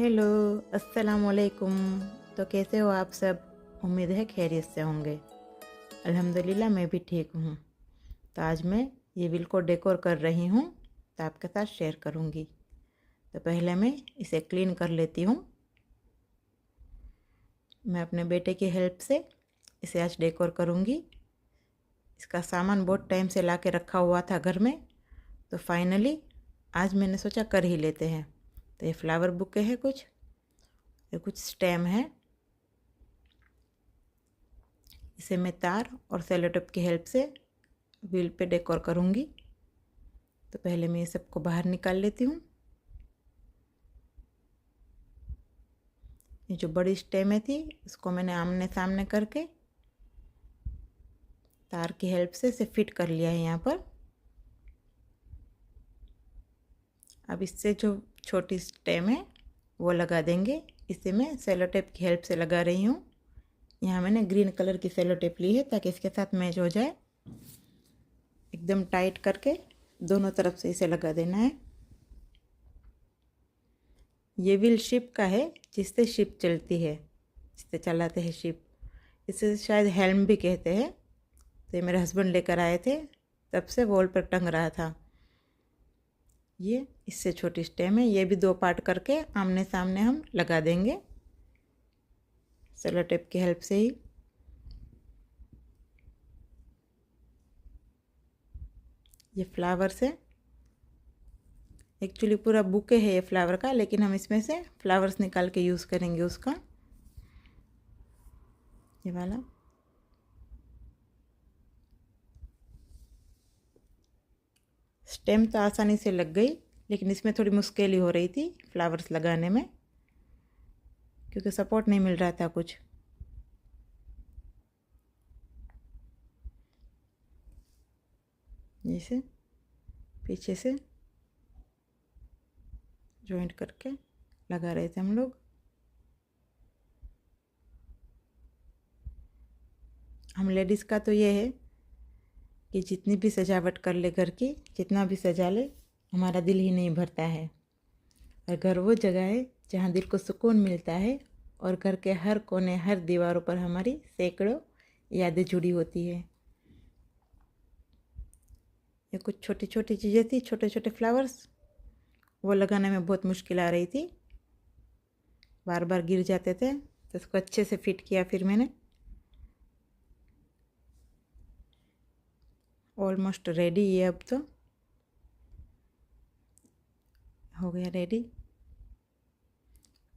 Hello, अस्सलाम वालेकुम। तो कैसे हो आप सब? उम्मीद है खैरियत से होंगे। अल्हम्दुलिल्लाह मैं भी ठीक हूँ। तो आज मैं ये व्हील को डेकोर कर रही हूँ, तो आपके साथ शेयर करूँगी। तो पहले मैं इसे क्लीन कर लेती हूँ। मैं अपने बेटे की हेल्प से इसे आज डेकोर करूँगी। इसका सामान बहुत टाइम से ला के रखा हुआ था घर में, तो फाइनली आज मैंने सोचा कर ही लेते हैं। तो ये फ्लावर बुके है, कुछ स्टेम है। इसे मैं तार और सेलो टेप की हेल्प से व्हील पे डेकोर करूँगी। तो पहले मैं ये सबको बाहर निकाल लेती हूँ। ये जो बड़ी स्टेम थी इसको मैंने आमने सामने करके तार की हेल्प से इसे फिट कर लिया है यहाँ पर। अब इससे जो छोटी स्टेम है वो लगा देंगे। इसे मैं सेलो टेप की हेल्प से लगा रही हूँ। यहाँ मैंने ग्रीन कलर की सेलो टेप ली है ताकि इसके साथ मैच हो जाए। एकदम टाइट करके दोनों तरफ से इसे लगा देना है। ये व्हील शिप का है, जिससे शिप चलती है, जिससे चलाते हैं शिप। इसे शायद हेल्म भी कहते हैं। तो ये मेरे हस्बैंड लेकर आए थे, तब से वॉल पर टंग रहा था। ये इससे छोटी स्टेम है। ये भी दो पार्ट करके आमने सामने हम लगा देंगे सेलो टेप की हेल्प से ही। ये फ्लावर्स है, एक्चुअली पूरा बुके है ये फ्लावर का, लेकिन हम इसमें से फ्लावर्स निकाल के यूज़ करेंगे उसका। ये वाला स्टेम तो आसानी से लग गई, लेकिन इसमें थोड़ी मुश्किल ही हो रही थी फ्लावर्स लगाने में, क्योंकि सपोर्ट नहीं मिल रहा था कुछ। जैसे पीछे से जॉइंट करके लगा रहे थे हम लोग। हम लेडीज़ का तो ये है कि जितनी भी सजावट कर ले घर की, जितना भी सजा ले, हमारा दिल ही नहीं भरता है। और घर वो जगह है जहाँ दिल को सुकून मिलता है, और घर के हर कोने, हर दीवारों पर हमारी सैकड़ों यादें जुड़ी होती है। ये कुछ छोटी छोटी चीज़ें थी, छोटे छोटे फ्लावर्स, वो लगाने में बहुत मुश्किल आ रही थी, बार बार गिर जाते थे। तो इसको अच्छे से फिट किया फिर मैंने। ऑलमोस्ट रेडी है, अब तो हो गया रेडी।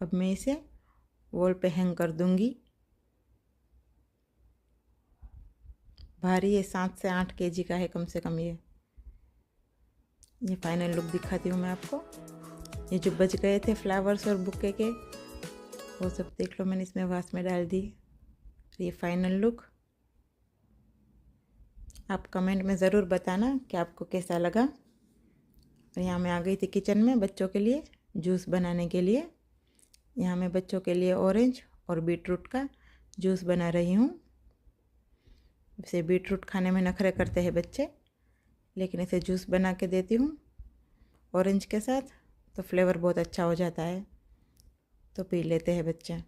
अब मैं इसे वॉल पे हैंग कर दूंगी। भारी है, 7 से 8 केजी का है कम से कम। ये फाइनल लुक दिखाती हूँ मैं आपको। ये जो बच गए थे फ्लावर्स और बुके के, वो सब देख लो, मैंने इसमें वास में डाल दी। ये फाइनल लुक। आप कमेंट में ज़रूर बताना कि आपको कैसा लगा। और यहाँ मैं आ गई थी किचन में बच्चों के लिए जूस बनाने के लिए। यहाँ मैं बच्चों के लिए ऑरेंज और बीटरूट का जूस बना रही हूँ। इसे बीटरूट खाने में नखरे करते हैं बच्चे, लेकिन इसे जूस बना के देती हूँ ऑरेंज के साथ, तो फ्लेवर बहुत अच्छा हो जाता है, तो पी लेते हैं बच्चे।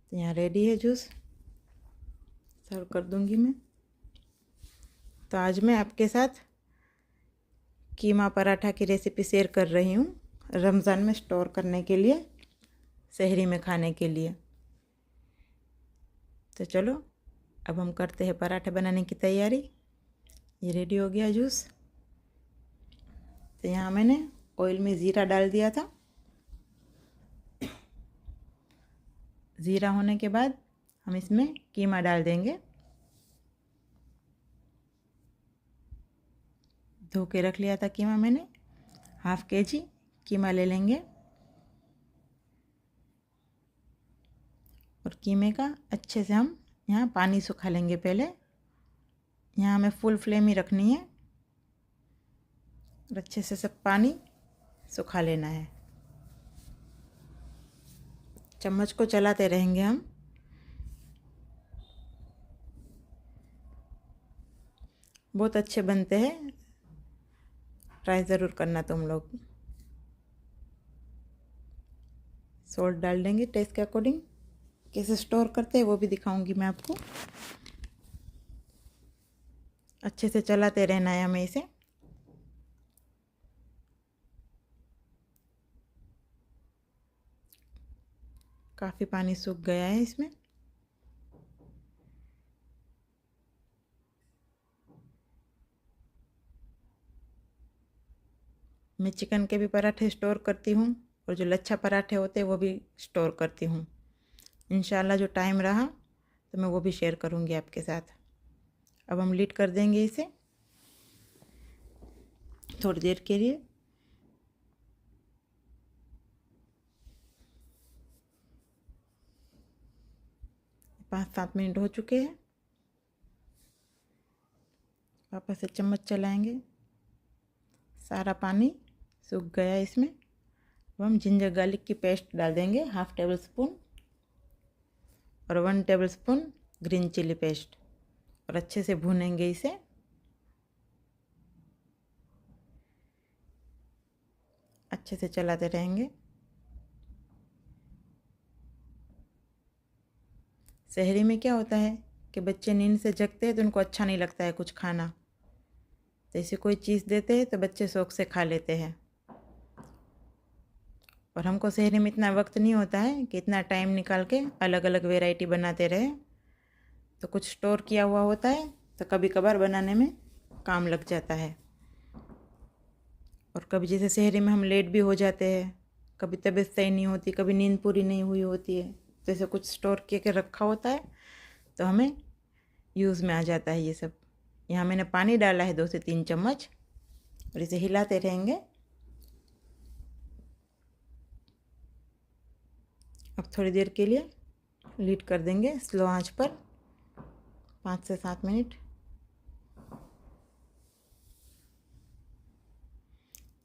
तो यहाँ रेडी है जूस, सर्व कर दूँगी मैं। तो आज मैं आपके साथ कीमा पराठा की रेसिपी शेयर कर रही हूँ, रमज़ान में स्टोर करने के लिए, सहरी में खाने के लिए। तो चलो अब हम करते हैं पराठे बनाने की तैयारी। ये रेडी हो गया जूस। तो यहाँ मैंने ऑयल में ज़ीरा डाल दिया था। ज़ीरा होने के बाद हम इसमें कीमा डाल देंगे। धो के रख लिया था कीमा मैंने, 1/2 केजी कीमा ले लेंगे। और कीमे का अच्छे से हम यहाँ पानी सुखा लेंगे पहले। यहाँ हमें फुल फ्लेम ही रखनी है और अच्छे से सब पानी सुखा लेना है। चम्मच को चलाते रहेंगे हम। बहुत अच्छे बनते हैं, ट्राई ज़रूर करना तुम लोग। सॉल्ट डाल देंगे टेस्ट के अकॉर्डिंग। कैसे स्टोर करते हैं वो भी दिखाऊंगी मैं आपको। अच्छे से चलाते रहना है हमें इसे। काफ़ी पानी सूख गया है इसमें। मैं चिकन के भी पराठे स्टोर करती हूँ और जो लच्छा पराठे होते हैं वो भी स्टोर करती हूँ। इंशाल्लाह जो टाइम रहा तो मैं वो भी शेयर करूँगी आपके साथ। अब हम लीड कर देंगे इसे थोड़ी देर के लिए। 5-7 मिनट हो चुके हैं। वापस से चम्मच चलाएंगे। सारा पानी सूख गया इसमें। अब हम जिंजर गार्लिक की पेस्ट डाल देंगे 1/2 टेबल स्पून और 1 tablespoon green chilli paste और अच्छे से भूनेंगे इसे। अच्छे से चलाते रहेंगे। शहरी में क्या होता है कि बच्चे नींद से जगते हैं तो उनको अच्छा नहीं लगता है कुछ खाना, तो ऐसी कोई चीज़ देते हैं तो बच्चे शौक से खा लेते हैं। और हमको शहरी में इतना वक्त नहीं होता है कि इतना टाइम निकाल के अलग अलग वैरायटी बनाते रहे, तो कुछ स्टोर किया हुआ होता है तो कभी कभार बनाने में काम लग जाता है। और कभी जैसे शहरी में हम लेट भी हो जाते हैं, कभी तबीयत सही नहीं होती, कभी नींद पूरी नहीं हुई होती है, जैसे कुछ स्टोर करके रखा होता है तो हमें यूज़ में आ जाता है ये सब। यहाँ मैंने पानी डाला है 2 से 3 चम्मच और इसे हिलाते रहेंगे। अब थोड़ी देर के लिए लीड कर देंगे स्लो आंच पर 5 से 7 मिनट।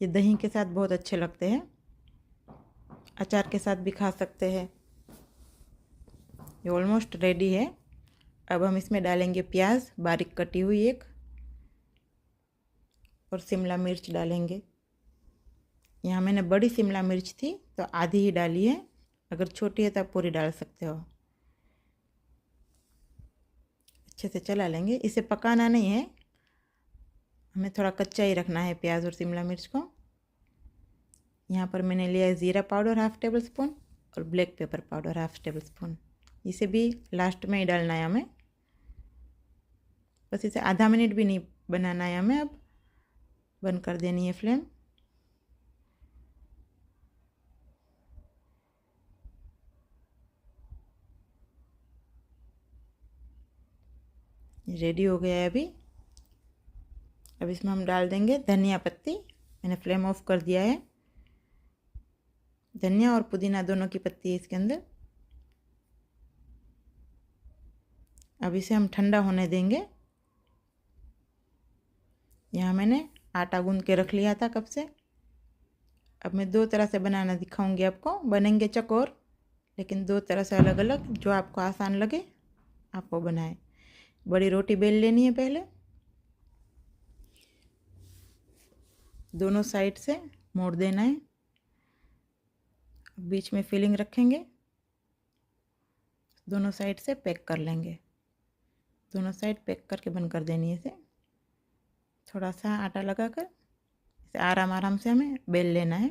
ये दही के साथ बहुत अच्छे लगते हैं, अचार के साथ भी खा सकते हैं। ये ऑलमोस्ट रेडी है। अब हम इसमें डालेंगे प्याज बारीक कटी हुई एक और शिमला मिर्च डालेंगे। यहाँ मैंने बड़ी शिमला मिर्च थी तो आधी ही डाली है, अगर छोटी है तो आप पूरी डाल सकते हो। अच्छे से चला लेंगे। इसे पकाना नहीं है, हमें थोड़ा कच्चा ही रखना है प्याज और शिमला मिर्च को। यहाँ पर मैंने लिया है ज़ीरा पाउडर 1/2 टेबल स्पून और black pepper powder 1/2 table spoon. इसे भी लास्ट में ही डालना है हमें। बस इसे आधा मिनट भी नहीं बनाना है हमें। अब बंद कर देनी है फ्लेम। रेडी हो गया है अभी। अब इसमें हम डाल देंगे धनिया पत्ती। मैंने फ्लेम ऑफ कर दिया है। धनिया और पुदीना दोनों की पत्ती है इसके अंदर। अब इसे हम ठंडा होने देंगे। यहाँ मैंने आटा गूंद के रख लिया था कब से। अब मैं 2 तरह से बनाना दिखाऊंगी आपको। बनेंगे चकोर, लेकिन 2 तरह से अलग अलग, जो आपको आसान लगे आप वो बनाएं। बड़ी रोटी बेल लेनी है पहले, दोनों साइड से मोड़ देना है। बीच में फिलिंग रखेंगे, दोनों साइड से पैक कर लेंगे। दोनों साइड पैक करके बंद कर देनी है इसे। थोड़ा सा आटा लगाकर इसे आराम आराम से हमें बेल लेना है।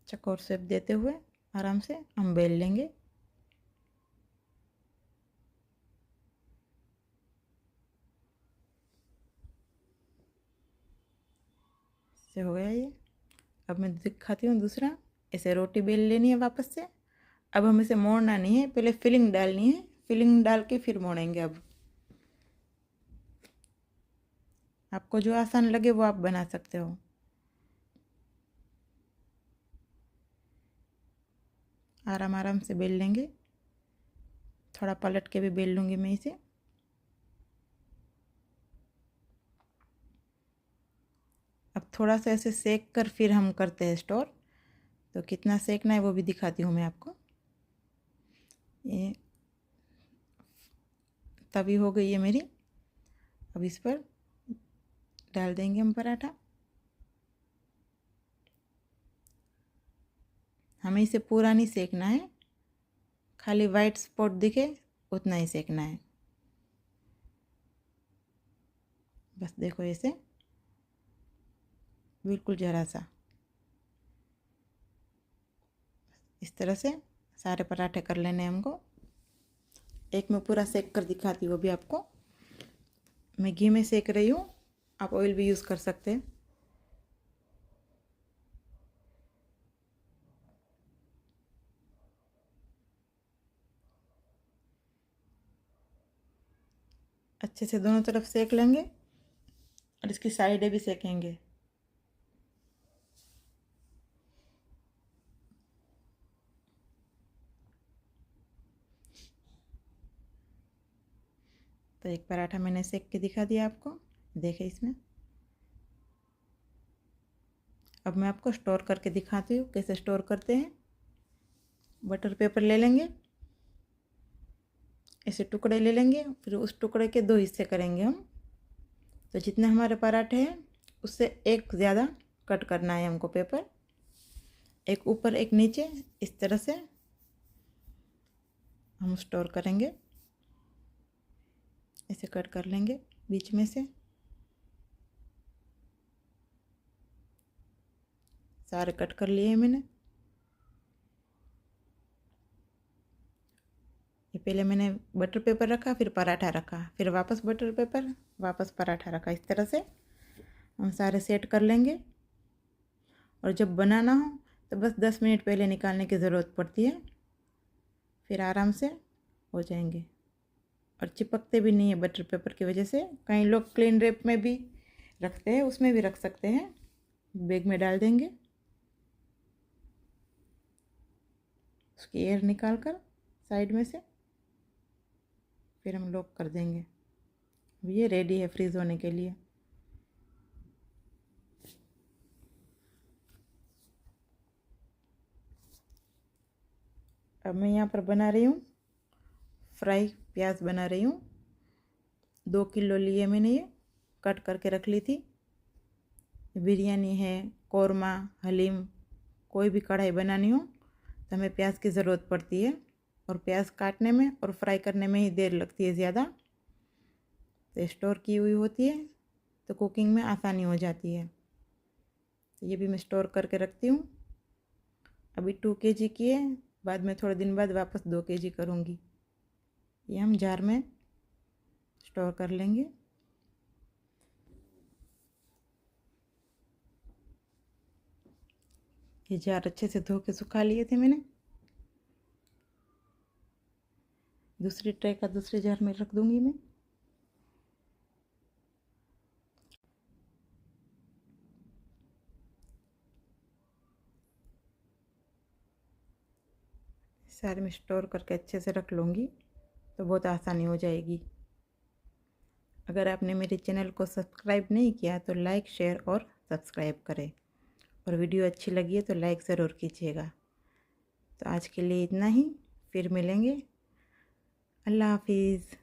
चकोर शेप देते हुए आराम से हम बेल लेंगे। से हो गया ये। अब मैं दिखाती हूँ दूसरा। ऐसे रोटी बेल लेनी है वापस से। अब हम इसे मोड़ना नहीं है, पहले फिलिंग डालनी है। फिलिंग डाल के फिर मोड़ेंगे। अब आपको जो आसान लगे वो आप बना सकते हो। आराम आराम से बेल लेंगे। थोड़ा पलट के भी बेल लूँगी मैं इसे। अब थोड़ा सा ऐसे सेक कर फिर हम करते हैं स्टोर, तो कितना सेकना है वो भी दिखाती हूँ मैं आपको। ये तवी हो गई है मेरी। अब इस पर डाल देंगे हम पराठा। हमें इसे पूरा नहीं सेकना है, खाली वाइट स्पॉट दिखे उतना ही सेकना है। बस देखो ऐसे बिल्कुल ज़रा सा, इस तरह से सारे पराठे कर लेने हमको। एक मैं पूरा सेक कर दिखाती हूँ अभी आपको। मैं घी में सेक रही हूँ, आप ऑयल भी यूज़ कर सकते हैं। अच्छे से दोनों तरफ सेक लेंगे और इसकी साइडें भी सेकेंगे। तो एक पराठा मैंने सेक के दिखा दिया आपको, देखे इसमें। अब मैं आपको स्टोर करके दिखाती हूँ कैसे स्टोर करते हैं। बटर पेपर ले लेंगे, ऐसे टुकड़े ले लेंगे, फिर उस टुकड़े के 2 हिस्से करेंगे हम। तो जितने हमारे पराठे हैं उससे एक ज़्यादा कट करना है हमको पेपर, एक ऊपर एक नीचे, इस तरह से हम स्टोर करेंगे। ऐसे कट कर लेंगे बीच में से, सारे कट कर लिए मैंने। ये पहले मैंने बटर पेपर रखा, फिर पराठा रखा, फिर वापस बटर पेपर, वापस पराठा रखा। इस तरह से हम सारे सेट कर लेंगे। और जब बनाना हो तो बस 10 मिनट पहले निकालने की ज़रूरत पड़ती है, फिर आराम से हो जाएंगे और चिपकते भी नहीं है बटर पेपर की वजह से। कई लोग क्लीन रैप में भी रखते हैं, उसमें भी रख सकते हैं। बैग में डाल देंगे, उसकी एयर निकाल कर साइड में से, फिर हम लॉक कर देंगे। अब ये रेडी है फ्रीज़ होने के लिए। अब मैं यहाँ पर बना रही हूँ फ्राई प्याज बना रही हूँ। 2 किलो लिए मैंने, ये कट करके रख ली थी। बिरयानी है, कौरमा, हलीम, कोई भी कढ़ाई बनानी हो तो हमें प्याज की ज़रूरत पड़ती है, और प्याज काटने में और फ्राई करने में ही देर लगती है ज़्यादा। तो स्टोर की हुई होती है तो कुकिंग में आसानी हो जाती है। तो ये भी मैं स्टोर करके रखती हूँ। अभी 2 kg की है, बाद में थोड़े दिन बाद वापस 2 kg करूँगी। ये हम जार में स्टोर कर लेंगे। ये जार अच्छे से धो के सुखा लिए थे मैंने। दूसरी ट्रे का दूसरे जार में रख दूँगी मैं। सारे में स्टोर करके अच्छे से रख लूँगी तो बहुत आसानी हो जाएगी। अगर आपने मेरे चैनल को सब्सक्राइब नहीं किया तो लाइक, शेयर और सब्सक्राइब करें, और वीडियो अच्छी लगी है तो लाइक ज़रूर कीजिएगा। तो आज के लिए इतना ही, फिर मिलेंगे। अल्लाह हाफिज़।